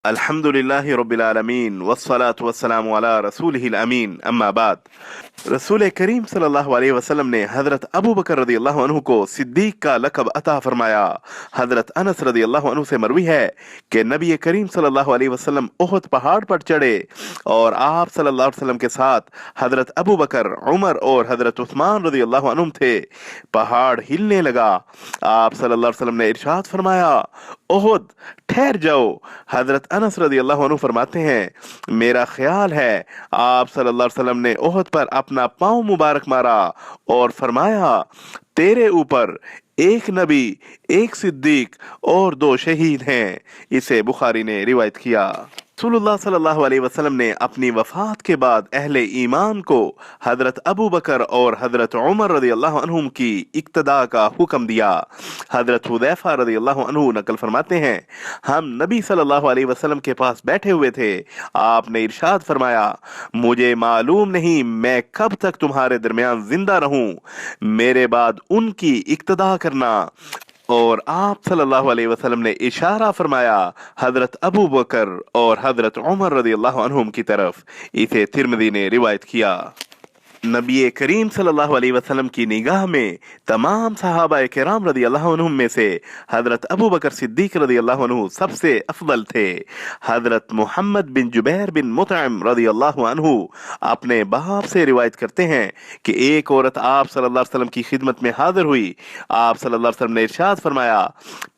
अल्हम्दुलिल्लाहि रब्बिल आलमीन वस्सलातु वस्सलामु अला रसूलिहिल अमीन अम्मा बाद। रसूल करीम सल्लल्लाहु अलैहि वसल्लम ने हजरत अबू बकर रदियल्लाहु अन्हु को सिद्दीक का लक़ब अता फरमाया। हजरत अनस रदियल्लाहु अन्हु से मरवी है कि नबी करीम सल्लल्लाहु अलैहि वसल्लम उहद पहाड़ पर चढ़े और आप सल्लल्लाहु अलैहि वसल्लम के साथ हजरत अबू बकर, उमर और हजरत उस्मान रदियल्लाहु अन्हुम थे। पहाड़ हिलने लगा। आप सल्लल्लाहु अलैहि वसल्लम ने इरशाद फरमाया, उहद ठहर जाओ। हजरत अनस रदियल्लाहु अन्हु फरमाते हैं, मेरा ख्याल है आप सल्लल्लाहु अलैहि वसल्लम ने ओहद पर अपना पांव मुबारक मारा और फरमाया, तेरे ऊपर एक नबी, एक सिद्दीक और दो शहीद हैं। इसे बुखारी ने रिवायत किया। रसूलुल्लाह सल्लल्लाहु अलैहि वसल्लम ने अपनी वफात के बाद अहले ईमान को हजरत अबू बकर और हजरत उमर रदियल्लाहु अन्हुम की इक्तदा का हुक्म दिया। हजरत हुदैफा रदियल्लाहु अन्हु नकल फरमाते हैं, हम नबी सल्लल्लाहु अलैहि वसल्लम के पास बैठे हुए थे। आपने इरशाद फरमाया, मुझे मालूम नहीं मैं कब तक तुम्हारे दरमियान जिंदा रहूं, मेरे बाद उनकी इक्तदा करना। और आप सल्लल्लाहु अलैहि वसल्लम ने इशारा फरमाया हजरत अबू बकर और हजरत उमर रदियल्लाहु अन्हुम की तरफ। इसे तिर्मिज़ी ने रिवायत किया। नबी करीम सल्लल्लाहु अलैहि वसल्लम की निगाह में तमाम सहाबा किराम रदियल्लाहु अन्हुम में से हजरत अबू बकर सिद्दीक रदियल्लाहु अन्हु सबसे अफजल थे। हजरत मोहम्मद बिन जुबैर बिन मुतइम रदियल्लाहु अन्हु अपने बाप से रिवायत करते हैं कि एक औरत आप सल्लल्लाहु अलैहि वसल्लम की खिदमत में हाजिर हुई। आप सल्लल्लाहु अलैहि वसल्लम ने इरशाद फरमाया,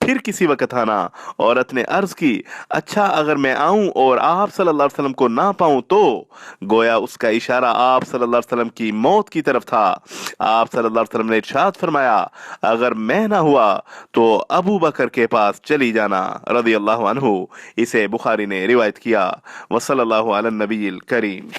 फिर किसी वक्त आना। औरत ने अर्ज की, अच्छा अगर मैं आऊं और आप सल्लल्लाहु अलैहि वसल्लम को ना पाऊं तो? गोया उसका इशारा आप सल्लल्लाहु अलैहि वसल्लम की मौत की तरफ था। आप सल्लल्लाहु अलैहि वसल्लम ने इरशाद फरमाया, अगर मैं ना हुआ तो अबू बकर के पास चली जाना रदियल्लाहु अन्हु। इसे बुखारी ने रिवायत किया। वसल्लल्लाहु अला नबील करीम।